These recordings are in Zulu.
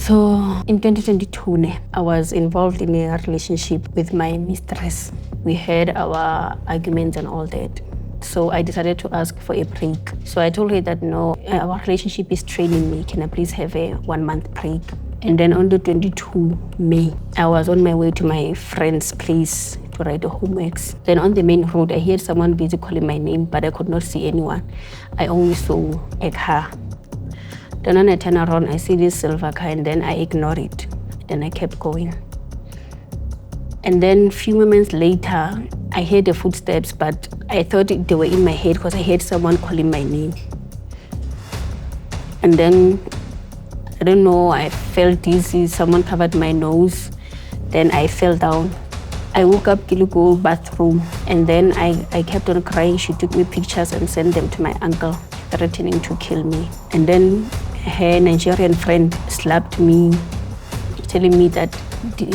So in 2022, I was involved in a relationship with my mistress. We had our arguments and all that. So I decided to ask for a break. So I told her that no, our relationship is training me. Can I please have a 1 month break? And then on the 22 May, I was on my way to my friend's place to write the homeworks. Then on the main road, I heard someone busy calling my name, but I could not see anyone. I only saw a car. Then when I turn around, I see this silver car and then I ignore it. Then I kept going. And then a few moments later, I heard the footsteps, but I thought they were in my head because I heard someone calling my name. And then, I don't know, I felt dizzy, someone covered my nose. Then I fell down. I woke up to go bathroom, and then I kept on crying. She took me pictures and sent them to my uncle, threatening to kill me. And then her Nigerian friend slapped me, telling me that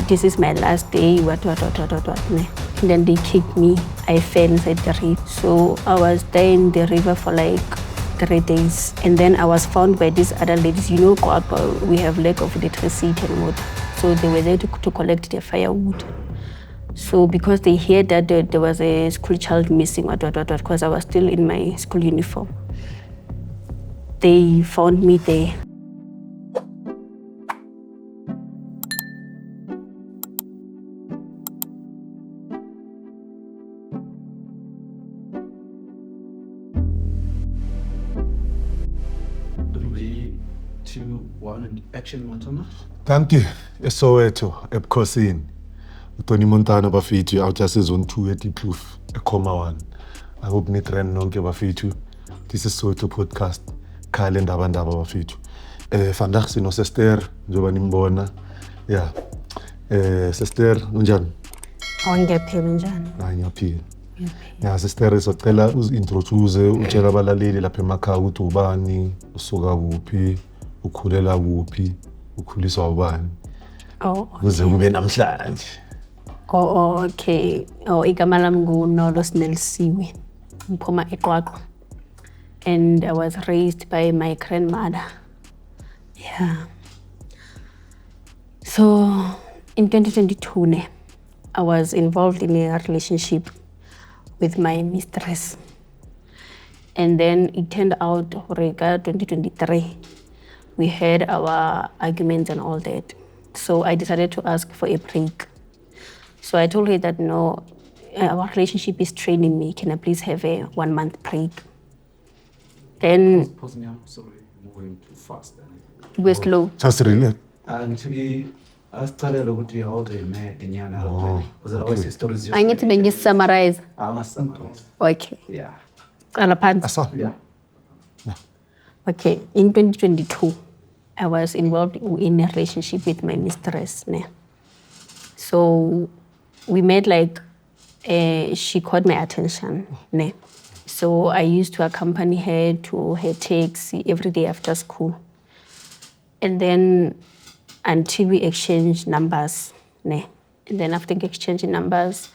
this is my last day, what. And then they kicked me. I fell inside the river. So I was there in the river for like 3 days. And then I was found by these other ladies. You know, Koapa, we have lack of electricity and water. So they were there to collect the firewood. So because they heard that there was a school child missing, because I was still in my school uniform, they found me there. Action, Montana. Thank you. Soweto, ebukhosini. Tony Montana bafethu awujase zone 2 eDiepkloof, eComma 1. I hope nitrend nonke bafethu. This is Soweto podcast. Khale ndaba bafethu. Vandag sino sister njoba nimbona. Yeah. Sister unjani? Awungiyaphila njani? Ngiyaphila. Yeah, sister socela uzintroduce utshela abalaleli lapha emakhaya ukuthi ubani, usuka kuphi, ukhulela kuphi, ukhuliswa ubani. Oh. Kuze kube namhlanje. Oh, okay. Oh, igama lami nguNolo Snellisiwe. Ngiphuma eQwaqwa. And I was raised by my grandmother. Yeah. So in 2022, I was involved in a relationship with my mistress. And then it turned out, 2023, we had our arguments and all that. So I decided to ask for a break. So I told her that no, our relationship is training me. Can I please have a 1 month break? Then Pause me, I'm sorry, moving too fast. we're slow. Just relax. And to be, I started with the whole day, man, in Yana. Was it always stories? I need to make you summarize. I'm a summarize. Okay. Yeah. Asa. Yeah. Okay. In 2022, I was involved in a relationship with my mistress. So we met like, she caught my attention. So I used to accompany her to her taxi every day after school. And then until we exchanged numbers. And then after exchanging numbers,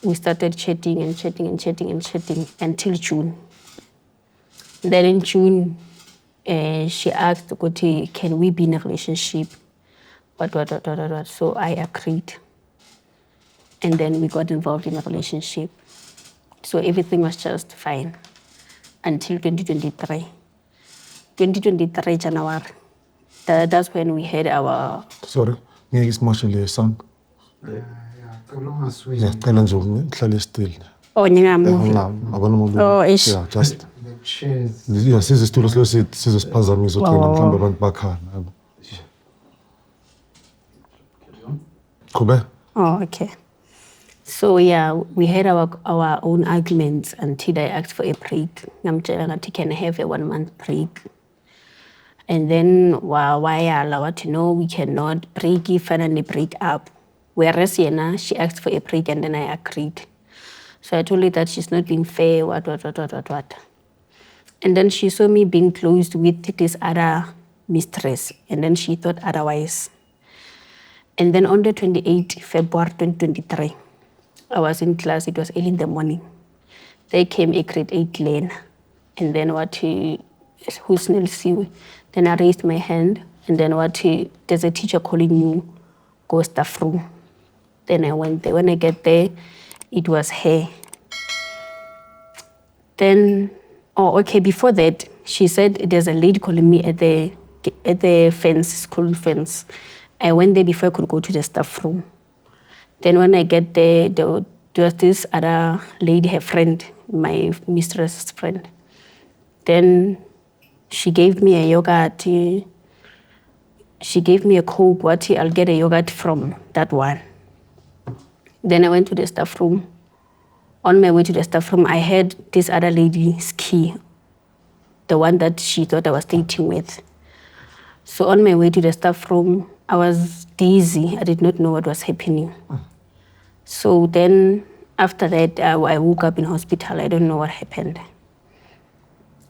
we started chatting until June. Then in June, she asked, can we be in a relationship? So I agreed. And then we got involved in a relationship. So everything was just fine until 2023. 2023 January. That's when we had our... Sorry, ngeke isimashele song. Yeah, yeah. Yeah, cela nje uhlale still. Oh, ngingamuvi. Abona umuntu. Oh, ish. Yeah, just. Cheers. Yeah, sizisitulo sizosiphazamisa uthina mhlawumbe abantu bakhala. Qhubeka. Oh, okay. So yeah, we had our own arguments until I asked for a break. Ngamtshela ngathi can I have a 1 month break? And then why allow to know we cannot finally break up. Whereas Yena, she asked for a break and then I agreed. So I told her that she's not being fair, what. And then she saw me being close with this other mistress, and then she thought otherwise. And then on the 28th February 2023, I was in class, it was early in the morning. They came a grade 8 lane, and then who's Nelsiwe? Then I raised my hand And then there's a teacher calling you, go staff room. Then I went there. When I get there, it was her. Then, before that, she said there's a lady calling me at the fence, school fence. I went there before I could go to the staff room. Then when I get there, there was this other lady, her friend, my mistress's friend. Then she gave me a yogurt. She gave me a Coke. I'll get a yogurt from that one. Then I went to the staff room. On my way to the staff room, I heard this other lady's key, the one that she thought I was dating with. So on my way to the staff room, I was dizzy. I did not know what was happening. So then after that, I woke up in hospital. I don't know what happened.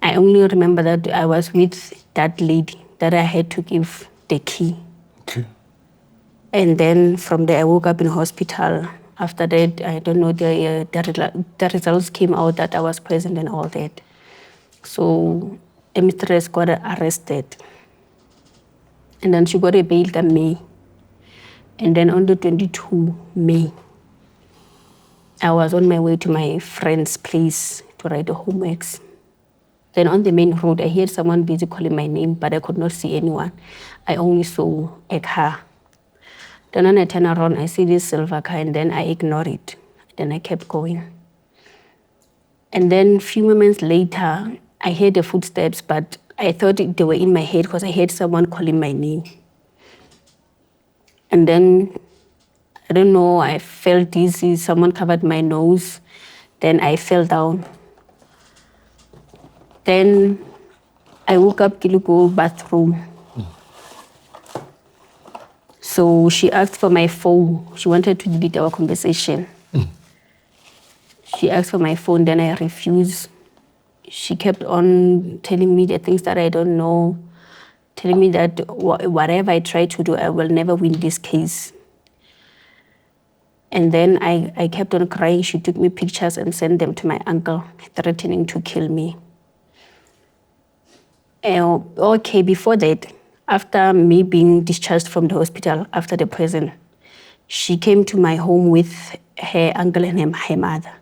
I only remember that I was with that lady that I had to give the key. Okay. And then from there, I woke up in hospital. After that, I don't know, the results came out that I was present and all that. So the mistress got arrested. And then she got a bail in May. And then on the 22 May, I was on my way to my friend's place to write the homeworks. Then on the main road, I heard someone busy calling my name, but I could not see anyone. I only saw a car. Then when I turn around, I see this silver car, and then I ignore it. Then I kept going. And then a few moments later, I heard the footsteps, but I thought they were in my head because I heard someone calling my name. And then, I don't know, I felt dizzy. Someone covered my nose. Then I fell down. Then I woke up to go bathroom. So she asked for my phone. She wanted to delete our conversation. She asked for my phone, then I refused. She kept on telling me the things that I don't know, telling me that whatever I try to do, I will never win this case. And then I kept on crying. She took me pictures and sent them to my uncle, threatening to kill me. Before that, after me being discharged from the hospital, after the prison, she came to my home with her uncle and her mother.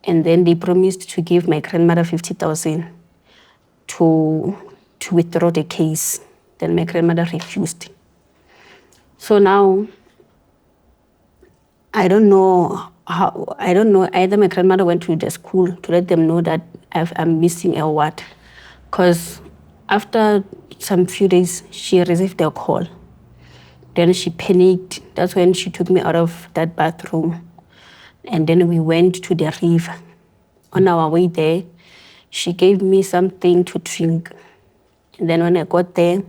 And then they promised to give my grandmother 50,000 to withdraw the case. Then my grandmother refused. So now, I don't know, either my grandmother went to the school to let them know that I'm missing or what. Because after some few days, she received a call. Then she panicked. That's when she took me out of that bathroom. And then we went to the river. On our way there, she gave me something to drink. And then when I got there,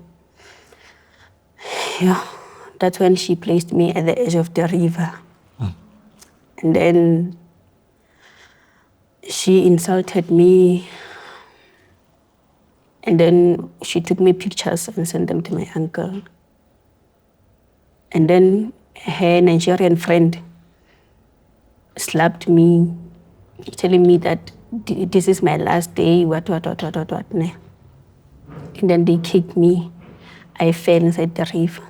that's when she placed me at the edge of the river. And then she insulted me. And then she took me pictures and sent them to my uncle. And then her Nigerian friend slapped me, telling me that this is my last day, what. And then they kicked me. I fell inside the river.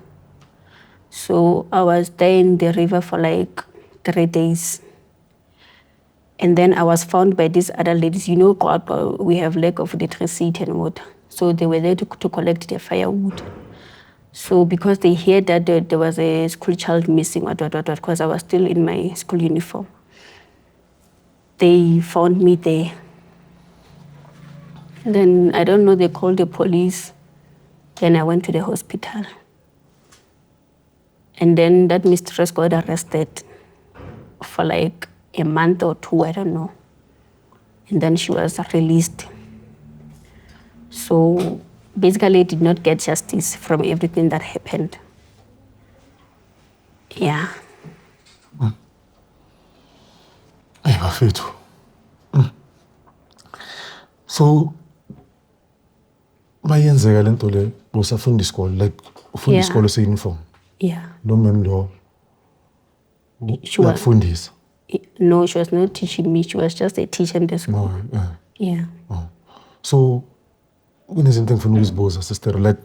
So I was there in the river for like 3 days. And then I was found by these other ladies. You know, we have lack of electricity and water. So they were there to collect the firewood. So because they heard that there was a school child missing, because I was still in my school uniform, they found me there. Then, I don't know, they called the police. Then I went to the hospital. And then that mistress got arrested for like a month or 2, I don't know. And then she was released. So basically, I did not get justice from everything that happened. Yeah. Hey, bafethu. So, mayenzeka lento le usafunda isikole, like ufunda isikole se-uniform. Yeah. No mem lo. She was, Fundisa. no, she was not teaching me. She was just a teacher in the school. No, Yeah. So, kunezinto engifuna ukuzibuza sister, like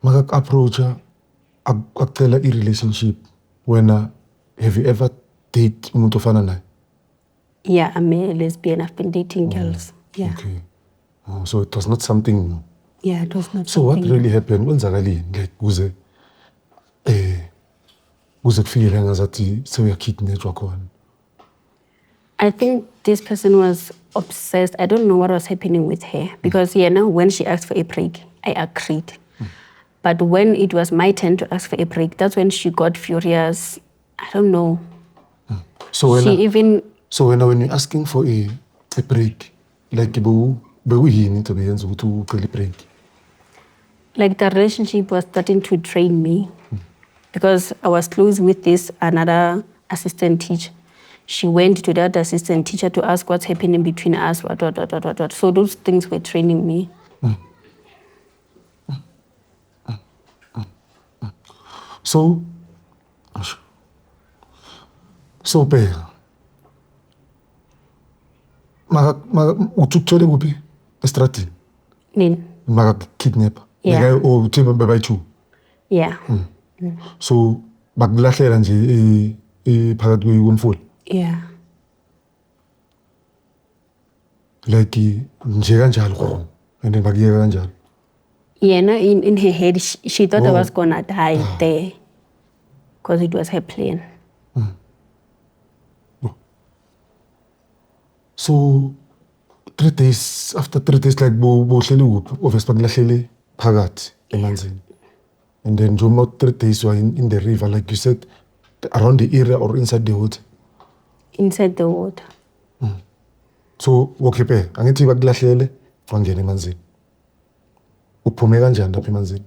Maka-approacha akucela i-relationship wena, have you ever date umuntu ofana naye? Yeah, I'm a lesbian. I've been dating girls. Yeah. Okay. So it was not something new. Yeah, it was not So what something. really happened? Kwenzakaleni like kuze kufike ngazathi sewuyakidnapwa khona? I think this person was obsessed. I don't know what was happening with her because when she asked for a break, I agreed. But when it was my turn to ask for a break, that's when she got furious. I don't know. So when you're asking for a break, like bewuyini to beyenza ukuthi ucela break? Like the relationship was starting to drain me because I was close with this another assistant teacher. She went to that assistant teacher to ask what's happening between us, what. So those things were training me. So bheka. Uthole kuphi estradini? Nini? Kidnap. Yeah. Uthi bebayi-2. Yeah. So bakulahlela nje phakathi kwemfula. Yeah. Like nje kanjalo and then bakuyeka kanjalo. Yeah, in her head, she thought I was gonna die there because it was her plan. So 3 days, after 3 days, like bohleli kuphi? Obviously bakulahlele phakathi emanzini. And then during 3 days you are in the river, like you said, around the area or inside the water? Inside the water. So wakhipe, angithi bakulahlele wangena emanzini. Uphume kanjani lapha emanzini?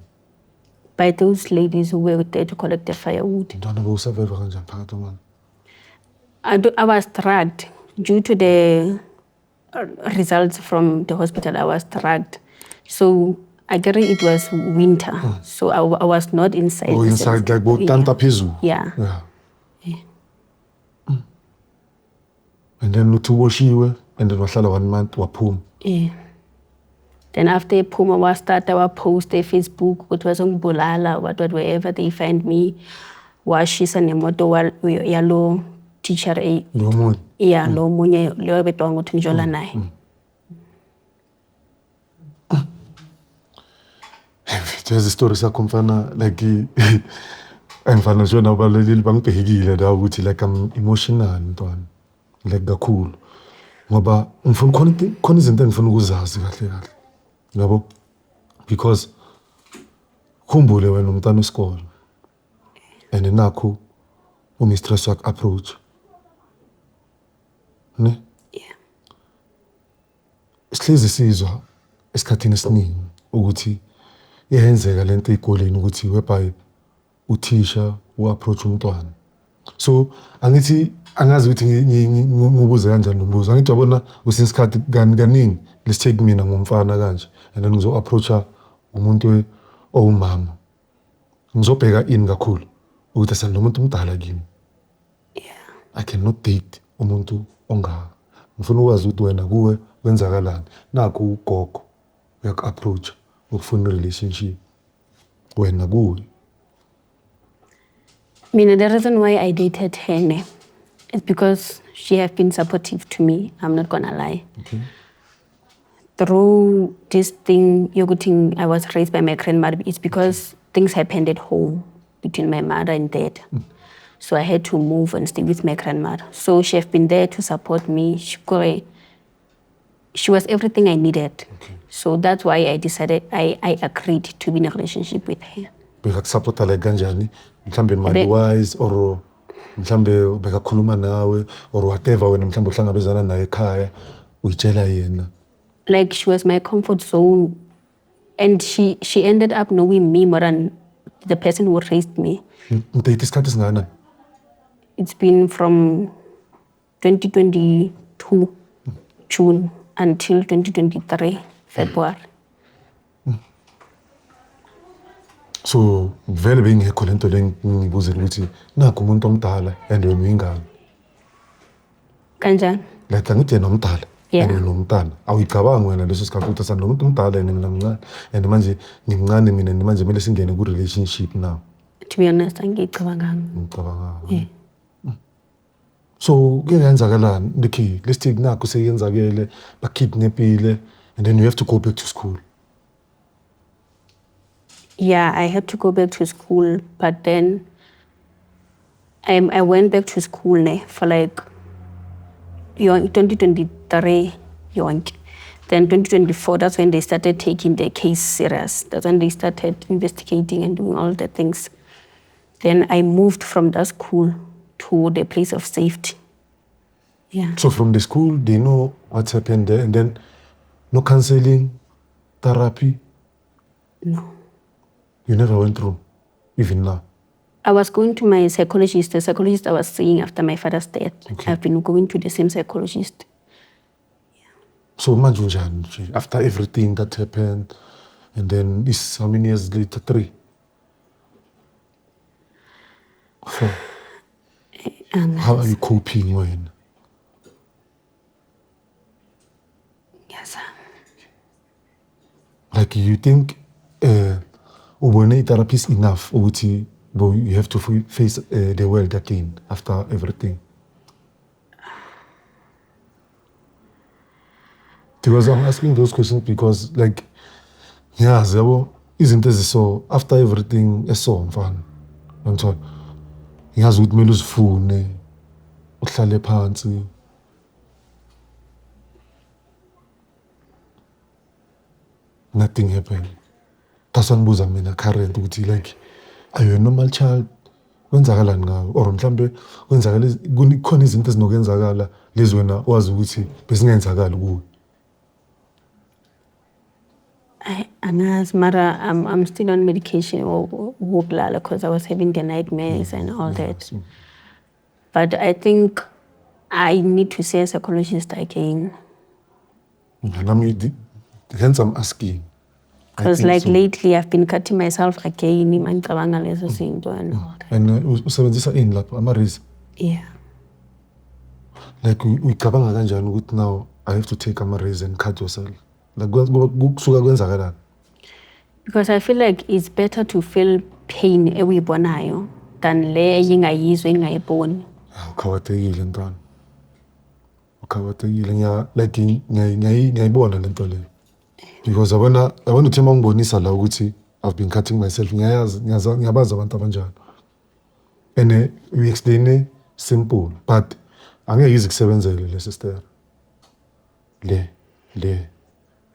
By those ladies who were there to collect the firewood. Ntwana bowusurvive kanjani phakathi emanzini? I was dragged due to the results from the hospital. I was dragged. So I guess it was winter. So I was not inside. Oh, inside, like tanta phezulu. Yeah. And then uthi washiwe and then wahlala 1 month waphuma. Yeah. Then after Puma was started, I was post on Facebook, what was on Bulala, what wherever they find me, washisa nemoto yalo teacher Lo munye. Yeah, lo munye lo betwa ngokuthi njola naye. There's a story sakho mfana like engifana nje nabaleli bangibhekile la ukuthi like I'm emotional ntwana like kakhulu ngoba ngifuna khona izinto engifuna ukuzazi kahle yabo, because khumbule wena umntana wesikole and nakho umistress wakhe approach ne sihlezi sizwa esikhathini esiningi ukuthi iyenzeka lento ezikoleni ukuthi whereby uthisha u-approach umntwana. So angithi angazi ukuthi ngibuze kanjani nombuzo. Angithi yabona usesikhathi kaningi lesitake mina ngumfana kanje and then ngizo-approacha umuntu owumama. Ngizobheka ini kakhulu ukuthi asanomuntu omdala kimi. I cannot date umuntu ongaka. Ngifuna ukwazi ukuthi wena kuwe kwenzakalani. Nakho ugogo uyak-approach ukufuna relationship wena kuwe. The reason why I dated her is because she has been supportive to me. I'm not gonna lie. Okay. Through this thing, I was raised by my grandmother. It's because things happened at home between my mother and dad. So I had to move and stay with my grandmother. So she has been there to support me. She was everything I needed. Okay. So that's why I decided, I agreed to be in a relationship with her. Bekakusupporta like kanjani? Mhlambe money wise or mhlambe bekakhuluma nawe or whatever wena mhlambe uhlangabezana naye ekhaya uyitshela yena? Like she was my comfort zone, and she ended up knowing me more than the person who raised me. Mdate isikhathi singana? It's been from 2022 June until 2023 February. So vele bengekho lento lengibuzela ukuthi nakho umuntu omdala and wena uyingane. Kanjani? Like angithi yena omdala Yeah. and nomntana awuyicabanga wena leso sikhathi ukuthi asanomuntu omdala and mina mncane and manje ngimncane mina and manje kumele singene ku relationship now. To be honest, angicabanganga. Ngicabanga. So kuyenzakalani ndikhi let's take nakho seyenzakele bakidnapile and then you have to go back to school. Yeah, I had to go back to school, but then I went back to school for like 2023. Then 2024, that's when they started taking the case serious. That's when they started investigating and doing all the things. Then I moved from that school to the place of safety. Yeah. So from the school, they know what's happened there, and then no counseling, therapy? No. You never went through, even now? I was going to my psychologist, the psychologist I was seeing after my father's death. Okay. I've been going to the same psychologist. So manje unjani nje after everything that happened, and then this how many years later? 3? 4? How are you coping when? Yes. Like you think ubone therapy is enough ukuthi you have to face the world again after everything? Because I'm asking those questions because like yabo izinto eziso after everything eso mfana ngithola ngiyazi ukuthi kumele uzifune uhlale phansi nothing happened. That's what ngibuza mina current ukuthi like are you a normal child? Kwenzakalani ngawe or mhlambe kwenzakala kukhona izinto ezinokwenzakala lezi wena wazi ukuthi besingenzakala kuwe? Mara, I'm still on medication because I was having the nightmares and all that. But I think I need to see a psychologist again. Hence I'm asking. Because like lately I've been cutting myself again. And all that. And usebenzisa ini lapho ama-rays? Yeah. Like uyicabanga kanjani ukuthi now I have to take ama-rays and cut yourself? Like kusuka kwenzakalani? Because I feel like it's better to feel pain ewibonayo than le engingayizwa engingayiboni. Ukhawathekile ntwana. Ukhawathekile like ngiyayibona lento leyo. Because I wanna uthi mangibonisa la ukuthi I've been cutting myself ngiyabaza abantu abanjalo. And we explain simple but angeke izikusebenzele le sister. Le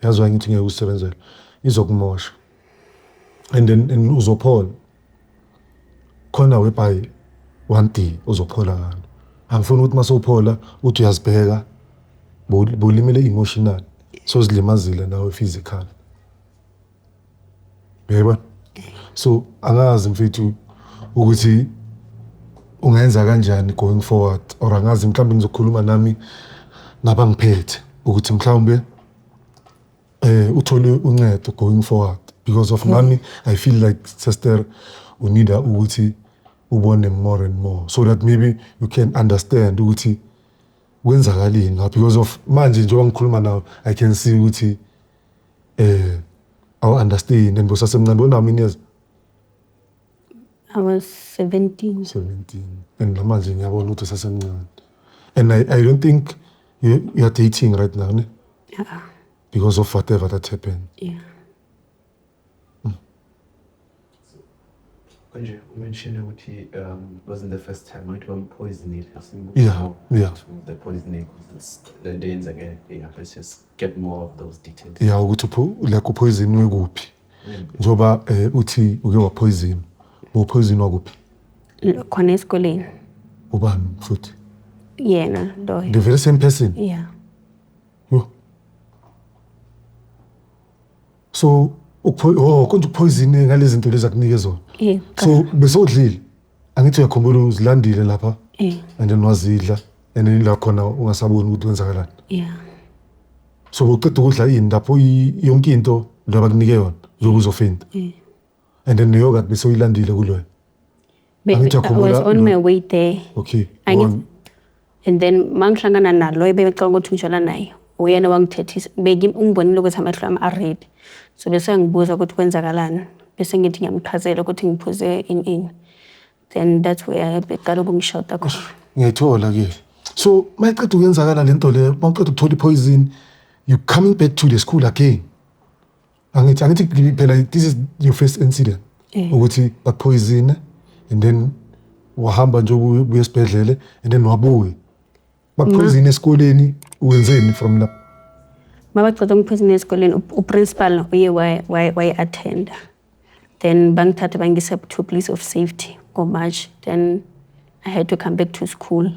yazwa ngithi ngeke usebenzele izokumosha. And then uzophola khona webhayi 1D uzophola ngalo. Angifuni ukuthi masophola uthi uyazibheka bolimele emotional so zilimazile nawe physical. Yebo. So angazi mfethu ukuthi ungenza kanjani going forward or angazi mhlawumbe ngizokhuluma nami nabangiphethe ukuthi mhlawumbe uthole uncedo going forward because of money. I feel like sister we need ukuthi ubone more and more so that maybe you can understand ukuthi kwenzakalini because of manje njengoba ngikhuluma now I can see ukuthi I understand and bosasemncane bona how many years? I was 17. And manje ngiyabona ukuthi sasemncane and I don't think you are dating right now, ne? Yeah. Because of whatever that happened. Yeah. When you mentioned it wasn't the first time it was poisoning. Yeah. The poisoning, the days again. Yeah, let's just get more of those details. Yeah, ukuthi like poison wekuphi. Njoba uthi uke wa poison. Wo poison wakuphi? Khona esikoleni. Ubani futhi? Yena lo. The very same person? Yeah. Yo. So konje poison ngalezi zinto lezi akunika zona. Yeah. So bese udlile. Angithi uyakhumbula uzilandile lapha. And then wazidla and then la khona ungasaboni ukuthi kwenzakalani. Yeah. So uqeda ukudla yini lapho yonke into labakunike yona uzofenda. And then yogurt bese uyilandile kuloyo. I was on my way there. Okay. And then mangihlangana nalo ebecanga ukuthi ngijala naye uyena wangithethisa ungibonile ukuthi amehlo ami ared, so bese ngibuza ukuthi kwenzakalani, bese ngithi ngiyamchazela ukuthi ngiphuze ini. Then that's where beqala ukungishota khona. Ngiyathola ke. So mayiqeda ukwenzakala lento le, mawuqeda ukuthola ipoison, you coming back to the school again. Angithi phela this is your first incident. Ukuthi bapoison and then wahamba nje ubuye esibhedlele and then wabuye. Bapoison esikoleni wenzeni from la? Mabaqeda ngipoison esikoleni uprincipal uye why attend. Then bangithatha bangise to police of safety go March. Then I had to come back to school.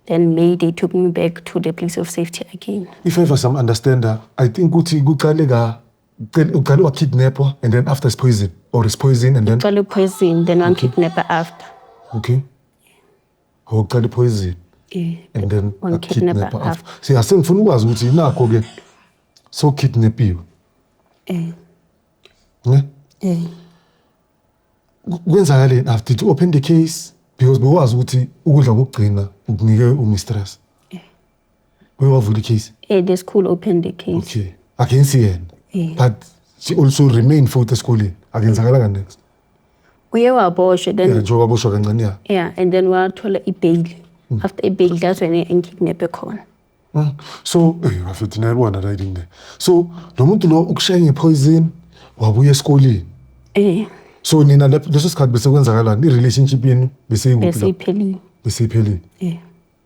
Then May they took me back to the police of safety again. If ever some understander, I think ukuthi kuqale kidnapper and then after is poison or is poison and then poison then one kidnapper after. Okay. Or poison. Yeah. And then one kidnapper after. See, I think ngifuna ukwazi ukuthi nakho ke so kidnapiwe. Ne? Kwenzakaleni after to open the case because bewazi ukuthi ukudla kokugcina ukunike umistress. We wavula the case. The school opened the case. Okay. Against yena. But she also remained for the school. Akenzakala next. Uye waboshwe then. Yeah, njengoba waboshwa kancane ya. Yeah, and then wathola i-bail. After i-bail that's when ngikidnaphe khona. So, bafethu nayibona riding there. So, lo muntu lo ukushaya ngepoison wabuya esikoleni. So nina leso sikhathi bese kwenzakalani i-relationship yenu bese iphelile. Bese iphelile.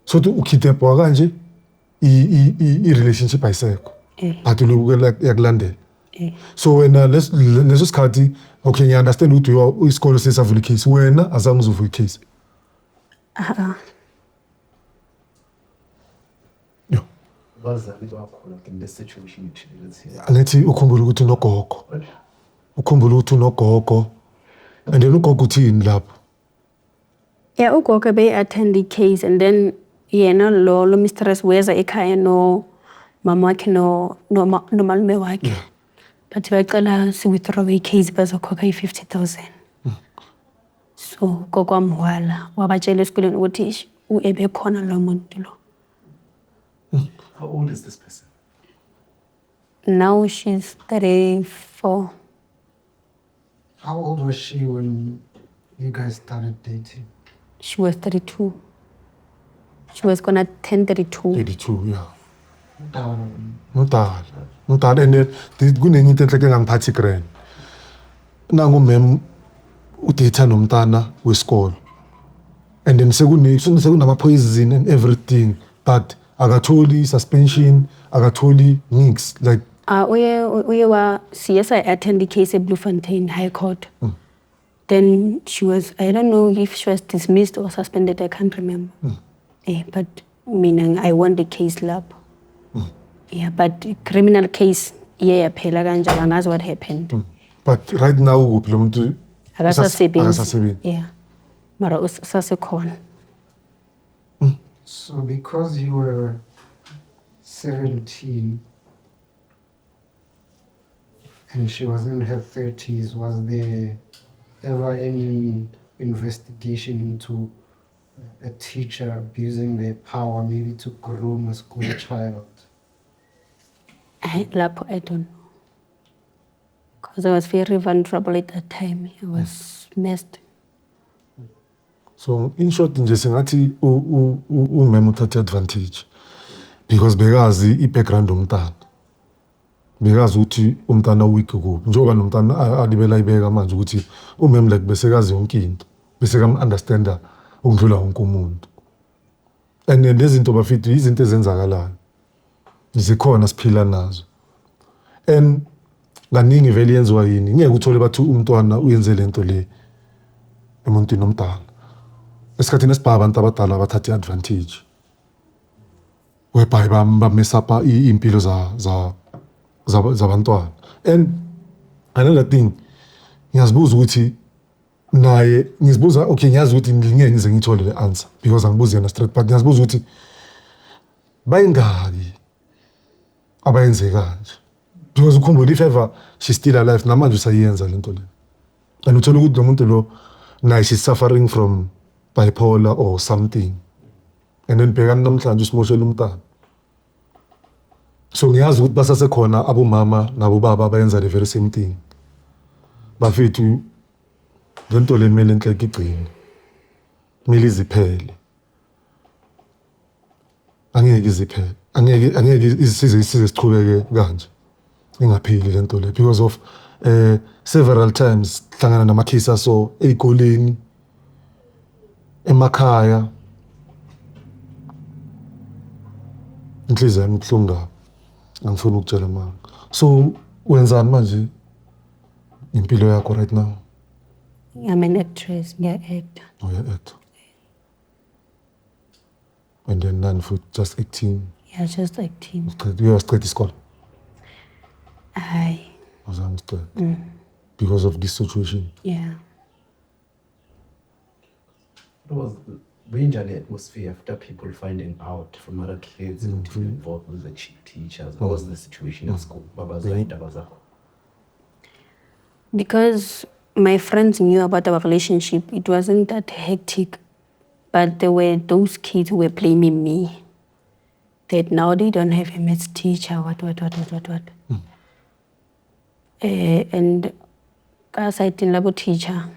So ukidnapwa kanje i-relationship ayisekho. But lokhu yakulandela. So wena leso sikhathi okay ngiya understand ukuthi isikole sesavula icase wena azange uzuvula icase. Bazali bakho in the situation angithi ukhumbula ukuthi unogogo. Ukhumbula ukuthi unogogo. And then ugogo uthini lapho? Yeah, ugogo be attend the case and then yena lo mistress weza ekhaya no mama wakhe no malume wakhe. But bacela si withdraw i-case bazokhokha i-50,000. So gogo wamhwala wabatshela esikoleni ukuthi ebe khona lo muntu lo. How old is this person? Now she's 34. How old was she when you guys started dating? She was 32. She was gonna turn 32. 32, yeah. Mudala. And then kunenye into enhle engangiphathi grand. Nangu mem udate nomntana wesikole. And then sekunama poison and everything, but akatholi suspension, akatholi nix like we were CSI attend the case at Bloemfontein High Court. Then she was, I don't know if she was dismissed or suspended, I can't remember. But meaning I won the case lab. Yeah, but criminal case, yeah, phela kanjalo angazi what happened. But right now lo muntu akasasebenzi. Yeah. Mara usasekhona. So because you were 17 and she was in her 30s, was there ever any investigation into a teacher abusing their power maybe to groom a school child? Lapho I don't know. Because I was very vulnerable at that time. I was messed. So in short nje singathi umema uthathe advantage because bekazi i-background yomntana. Bekazi ukuthi umntana weak kuphi. Njengoba nomntana alibela ibeka manje ukuthi umema like bese kazi yonke into. Bese kam-understanda ukudlula wonke umuntu. And lezi zinto bafithu izinto ezenzakalayo. Zikhona siphila nazo. And kaningi vele yenziwa yini. Ngeke uthole bathi umntwana uyenze lento le emuntwini omdala. Esikhathini esibhaba abantu abadala bathatha advantage. Whereby bamesapha impilo zabantwana. And another thing, ngiyazibuza ukuthi naye ngizibuza okay ngiyazi ukuthi ngeke ngize ngithole le answer because angibuzi yena straight but ngiyazibuza ukuthi bayingaki abayenze kanje because ukhumbula if ever she's still alive namanje usayenza lento le. And uthola ukuthi lo muntu lo naye she's suffering from bipolar or something. And then bhekani namhlanje usimoshela umntana. So ngiyazi ukuthi basasekhona abomama nabobaba abayenza the very same thing. Bafethu lento le kumele inhleke igcine. Kumele iziphele. Angeke iziphele. Angeke isize sichubeke kanje. Ingapheli lento le because of several times hlangana namakhisa so ezikoleni emakhaya inhliziyo yami ibuhlungu angifuni ukutshela mama. So wenzani manje impilo yakho right now? I'm an actress, ngiya-acta. Oh, yeah, act. And then none for just acting. Yeah, just acting. You are straight school. Hayi. Azange straight. Because of this situation. Yeah. What was the atmosphere after people finding out from other kids who were involved with the teachers? What was the situation at school? Because my friends knew about our relationship, it wasn't that hectic, but there were those kids who were blaming me that now they don't have a maths teacher, what. And as I didn't have a teacher,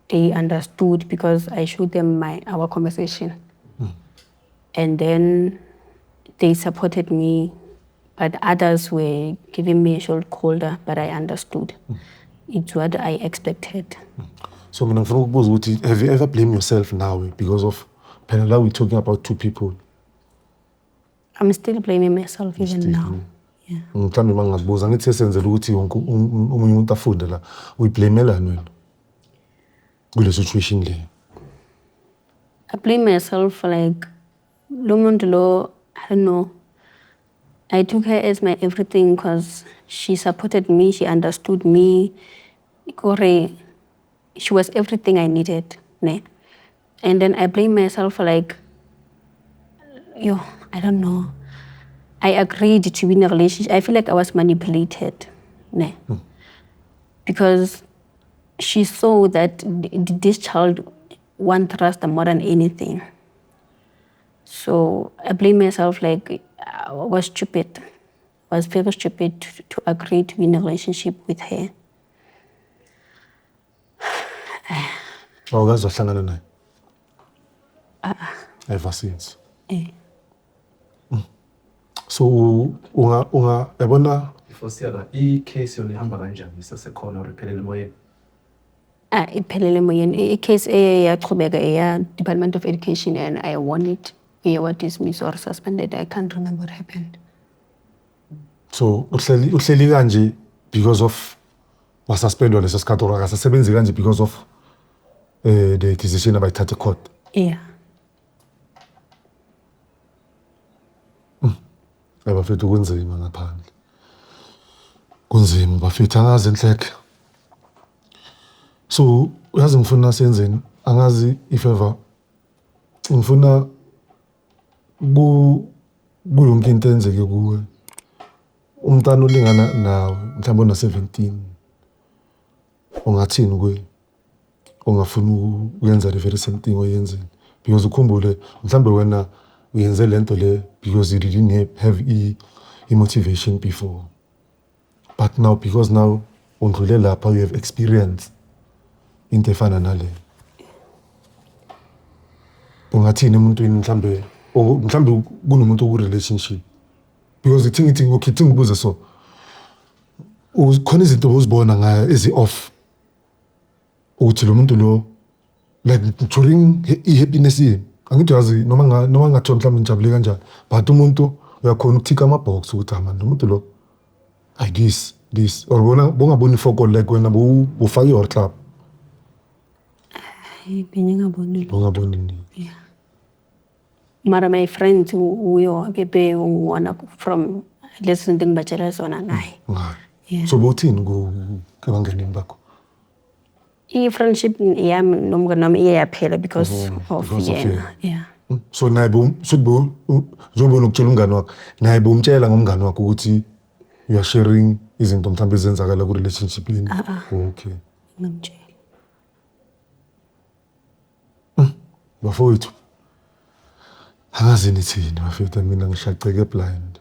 they understood because I showed them our conversation. And then they supported me, but others were giving me a shoulder, but I understood. It's what I expected. So have you ever blamed yourself now because of Penela? We're talking about two people. I'm still blaming myself even now. Yeah. Mhlambe mangakubuza ngithi sesenzele ukuthi omunye umuntu afunde la uyiblamelani wena kule situation le? I blame myself like lo muntu lo, I don't know. I took her as my everything because she supported me, she understood me. She was everything I needed. Ne? And then I blame myself like, I don't know. I agreed to be in a relationship. I feel like I was manipulated. Ne? Because she saw that this child wants trust more than anything. So I blame myself like I was stupid. I was very stupid to agree to be in a relationship with her. Awukaze wahlangana naye? Ever since. So yabona Before siyala case yona ihamba kanjani isasekhona or iphelele emoyeni? Iphelele emoyeni. Icase eyaqhubeka Department of Education and I won it. Was dismissed or suspended. I can't remember what happened. So uhleli kanje because of wasuspendwa leso sikhathi or akasebenzi kanje because of the decision abayithathe court? Yeah. Bafethu kunzima ngaphandle. Kunzima bafethu angazi inhleke. So uyazi ngifuna senzeni angazi if ever ngifuna kuyonke into enzeke kuwe. Umntana olingana nawe mhlawumbe una 17 ungathini kuye? Ungafuna ukwenza the very same thing oyenzeni because ukhumbule mhlawumbe wena uyenze lento le because you didn't have motivation before, but now because now undlule lapha you have experience into efana nale. Ungathini emuntwini mhlawumbe kunomuntu ku relationship because ithi ngokhithi ngibuze so ukhona izinto ozibona ngayo ezi-off uthi lo muntu lo like during i-happiness yini angithi yazi noma ngathiwa mhlawumbe ngijabule kanjani but umuntu uyakhona ukuthika amabox ukuthi man lo muntu lo I this or bongaboni ifokolo like wena bufake your club bongaboni ni. Yeah. Mara my friends uyo bebe ungwana from lesson ngibachela zona naye. Yeah. So bothini kubangenini bakho? I-friendship yami nomngane wami iyaphela because of yena. Yeah. So naye njengoba ukutshela umngane wakho naye bomtshela ngomngane wakho ukuthi you are sharing izinto mhlawumbe ezenzakala ku relationship yini? Okay. Ngimtshela. Bafowethu angazi nithini bafethu mina ngishaqeke blind.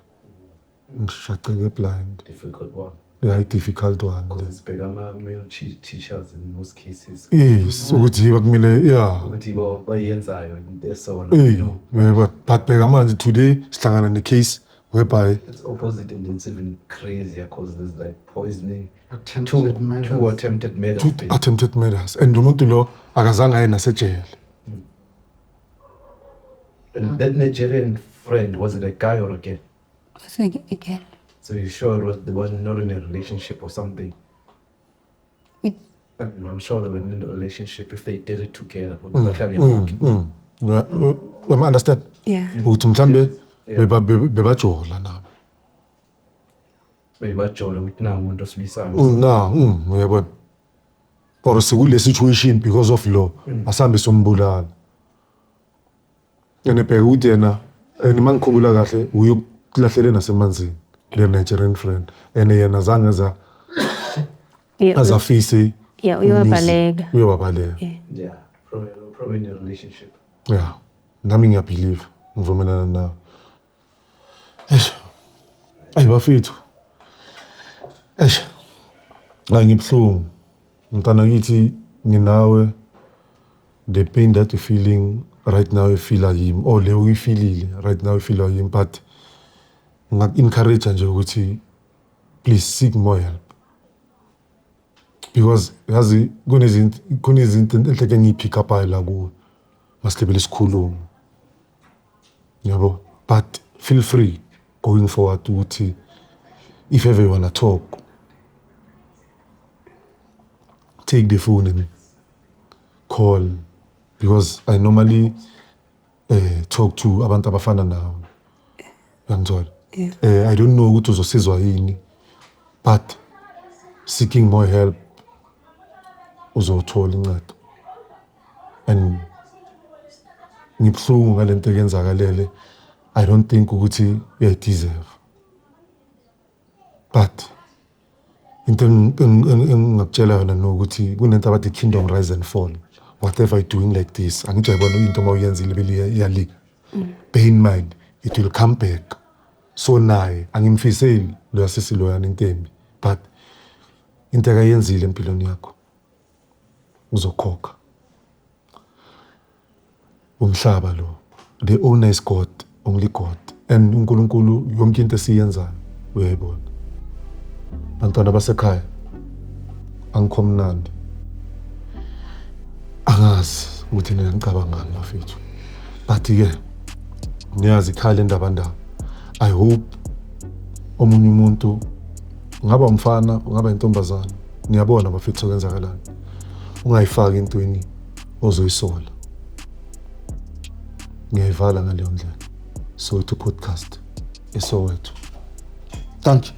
ngishaqeke blind. Difficult one. Yeah, difficult one. Because it's big male teachers in most cases. Yes, ukuthi bakumele yeah. Ukuthi bayenzayo into But bheka manje today sihlangana ne-case whereby it's opposite and it's even crazier because there's like poisoning, Attempted two murder. attempted murders. two attempted murders and umuntu lo akazange aye nasejele. And that Nigerian friend, was it a guy or a girl? So again, So you sure it was the one not in a relationship or something? it, I'm sure they were in a relationship if they did it together. I understand. yeah. Ukuthi mhlambe bebajola nabo. Maybe bajola ukuthi na umuntu osibisayo. Uyabona. Or sekule situation because of law asambe sombulala. Yena bheka ukuthi yena mangikhumbula kahle uyokulahlele nasemanzini le Nigerian friend and yena zange za Yeah. azafise Yeah, uyobabaleka. uyobabaleka. Yeah, probably in a relationship. Yeah, nami ngiyabelieve ngivumelana nawe. Bafethu. Ngibhlungu. Mntana ngithi nginawe the pain that you feeling right now you feel him or le uyifilile right now you feel him but ngak-encourage nje ukuthi please seek more help. Because yazi kunezinto enhleke ngiyipick up la kuwe masilebele isikhuluma. Yabo, but feel free going forward ukuthi if ever you wanna talk, take the phone and call because I normally talk to abantu abafana nawe. Yangizwa. I don't know ukuthi uzosizwa yini but seeking more help uzothola incwadi. And ngibhlungu ngalento eyenzakalele. I don't think ukuthi uyadeserve. But into engingakutshela yona nokuthi kunento abathi kingdom rise and fall. Whatever you're doing like this, angijayibona into mawuyenzile bele iyalika. Bear in mind, it will come back. So naye angimfiseli lo yasisi lo yana intembi, but into akayenzile empilweni yakho uzokhokha. Umhlaba lo, the owner is God, only God. And uNkulunkulu yonke into esiyenzayo uyayibona. Bantwana basekhaya angikho mnandi. Angazi ukuthi nina ngicabangani bafethu. But ke niyazi ikhaya indaba. I hope omunye umuntu ngaba umfana ungaba intombazana niyabona bafethu okwenzakalana. Ungayifaki intweni ozoyisola. Ngiyayivala ngaleyo ndlela. So to podcast esowethu. Thank you.